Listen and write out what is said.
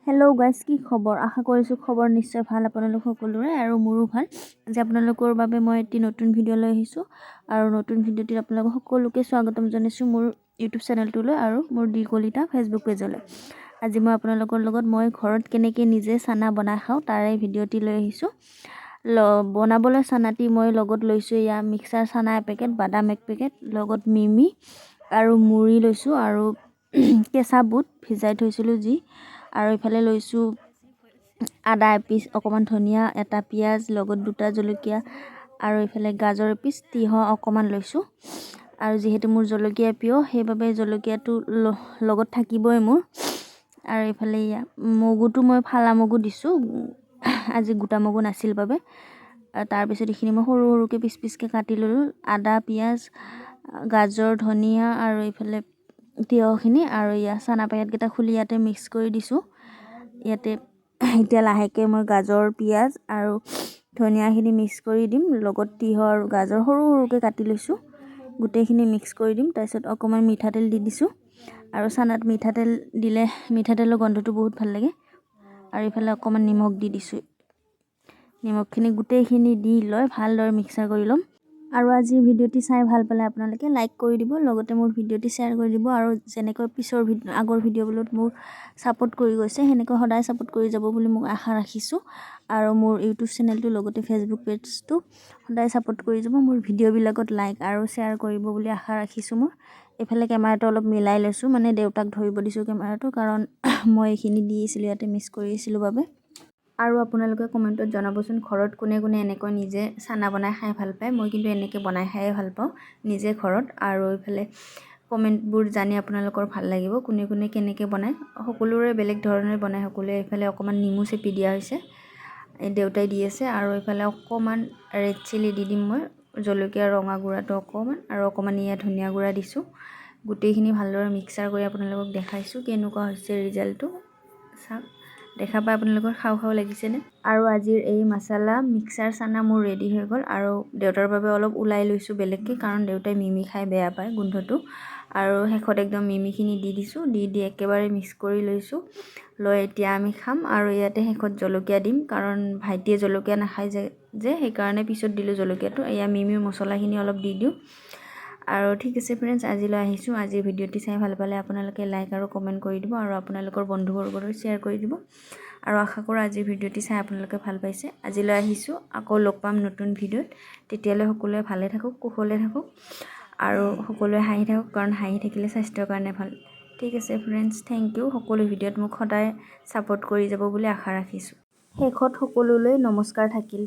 Hello' guys, কি খবৰ? আশা কৰিছোঁ খবৰ নিশ্চয় ভাল আপোনালোক সকলোৰে আৰু মোৰো ভাল। আজি আপোনালোকৰ বাবে মই এটি নতুন ভিডিঅ' লৈ আহিছোঁ আৰু নতুন ভিডিঅ'টিত আপোনালোকক সকলোকে স্বাগতম জনাইছোঁ মোৰ ইউটিউব চেনেলটোলৈ আৰু মোৰ দি কলিতা ফেচবুক পেজলৈ। আজি মই আপোনালোকৰ লগত মই ঘৰত কেনেকৈ নিজে চানা বনাই খাওঁ তাৰে ভিডিঅ'টি লৈ আহিছোঁ। বনাবলৈ চানাটি মই লগত লৈছোঁ এয়া মিক্সাৰ চানা এপেকেট, বাদাম এক পেকেট, লগত মিমি আৰু মুড়ি লৈছোঁ আৰু কেঁচা বুট ভিজাই থৈছিলোঁ যি, আৰু ইফালে লৈছোঁ আদা এপিচ, অকণমান ধনিয়া, এটা পিঁয়াজ, লগত দুটা জলকীয়া আৰু ইফালে গাজৰ এপিচ, তিয়ঁহ অকণমান লৈছোঁ। আৰু যিহেতু মোৰ জলকীয়া প্ৰিয় সেইবাবে জলকীয়াটো লগত থাকিবই মোৰ। আৰু ইফালে এয়া মগুটো মই ফালা মগু দিছোঁ, আজি গোটা মগু নাছিল বাবে। তাৰপিছত এইখিনি মই সৰু সৰুকৈ পিচ পিচকৈ কাটি ল'লোঁ, আদা, পিঁয়াজ, গাজৰ, ধনিয়া আৰু ইফালে তিয়ঁহখিনি আৰু ইয়াত চানা পেকেটকেইটা খুলি ইয়াতে মিক্স কৰি দিছোঁ। ইয়াতে এতিয়া লাহেকৈ মই গাজৰ, পিঁয়াজ আৰু ধনিয়াখিনি মিক্স কৰি দিম, লগত তিয়ঁহ আৰু গাজৰ সৰু সৰুকৈ কাটি লৈছোঁ, গোটেইখিনি মিক্স কৰি দিম। তাৰপিছত অকণমান মিঠাতেল দি দিছোঁ, আৰু চানাত মিঠাতেল দিলে মিঠাতেলৰ গন্ধটো বহুত ভাল লাগে। আৰু ইফালে অকণমান নিমখ দি দিছোঁ, নিমখখিনি গোটেইখিনি দি লৈ ভালদৰে মিক্সাৰ কৰি ল'ম। আৰু আজিৰ ভিডিঅ'টি চাই ভাল পালে আপোনালোকে লাইক কৰি দিব, লগতে মোৰ ভিডিঅ'টি শ্বেয়াৰ কৰি দিব। আৰু যেনেকৈ আগৰ ভিডিঅ'বোৰত মোৰ ছাপোৰ্ট কৰি গৈছে সেনেকৈ সদায় ছাপোৰ্ট কৰি যাব বুলি মোক আশা ৰাখিছোঁ। আৰু মোৰ ইউটিউব চেনেলটোৰ লগতে ফেচবুক পেজটো সদায় ছাপোৰ্ট কৰি যাব, মোৰ ভিডিঅ'বিলাকত লাইক আৰু শ্বেয়াৰ কৰিব বুলি আশা ৰাখিছোঁ। মই এইফালে কেমেৰাটো অলপ মিলাই লৈছোঁ, মানে দেউতাক ধৰিব দিছোঁ কেমেৰাটো, কাৰণ মই এইখিনি দিছিলোঁ ইয়াতে মিক্স কৰিছিলোঁ বাবে। আৰু আপোনালোকে কমেণ্টত জনাবচোন ঘৰত কোনে কোনে এনেকৈ নিজে চানা বনাই খাই ভাল পায়। মই কিন্তু এনেকৈ বনাই খায়ে ভাল পাওঁ নিজে ঘৰত। আৰু এইফালে কমেণ্টবোৰ জানি আপোনালোকৰ ভাল লাগিব, কোনে কোনে কেনেকৈ বনায়। সকলোৰে বেলেগ ধৰণে বনায় সকলোৱে। এইফালে অকণমান নেমু চেপি দিয়া হৈছে, দেউতাই দি আছে। আৰু এইফালে অকণমান ৰেড চিলি দি দিম মই, জলকীয়া ৰঙা গুড়াটো অকণমান, আৰু অকণমান ইয়াত ধনিয়া গুড়া দিছোঁ। গোটেইখিনি ভালদৰে মিক্সাৰ কৰি আপোনালোকক দেখাইছোঁ কেনেকুৱা হৈছে ৰিজাল্টটো। চাওক, দেখা পাই আপোনালোকৰ খাওঁ খাওঁ লাগিছেনে? আৰু আজিৰ এই মাছালা মিক্সাৰ চানা মোৰ ৰেডি হৈ গ'ল। আৰু দেউতাৰ বাবে অলপ ওলাই লৈছোঁ বেলেগকৈ, কাৰণ দেউতাই মিমি খাই বেয়া পায় গোন্ধটো। আৰু শেষত একদম মিমিখিনি দি দিছোঁ, দি একেবাৰে মিক্স কৰি লৈছোঁ। লৈ এতিয়া আমি খাম। আৰু ইয়াতে শেষত জলকীয়া দিম, কাৰণ ভাইটিয়ে জলকীয়া নাখায় যে সেইকাৰণে পিছত দিলোঁ জলকীয়াটো। এয়া মিমি মছলাখিনি অলপ দি দিওঁ। আৰু ঠিক আছে ফ্ৰেণ্ডছ, আজিলৈ আহিছোঁ। আজিৰ ভিডিঅ'টি চাই ভাল পালে আপোনালোকে লাইক আৰু কমেণ্ট কৰি দিব, আৰু আপোনালোকৰ বন্ধুবৰ্গলৈ শ্বেয়াৰ কৰি দিব। আৰু আশা কৰোঁ আজিৰ ভিডিঅ'টি চাই আপোনালোকে ভাল পাইছে। আজিলৈ আহিছোঁ, আকৌ লগ পাম নতুন ভিডিঅ'ত। তেতিয়ালৈ সকলোৱে ভালে থাকক, কুশলে থাকক, আৰু সকলোৱে হাঁহি থাকক, কাৰণ হাঁহি থাকিলে স্বাস্থ্যৰ কাৰণে ভাল। ঠিক আছে ফ্ৰেণ্ডছ, থেংক ইউ। সকলো ভিডিঅ'ত মোক সদায় ছাপোৰ্ট কৰি যাব বুলি আশা ৰাখিছোঁ। শেষত সকলোলৈ নমস্কাৰ থাকিল।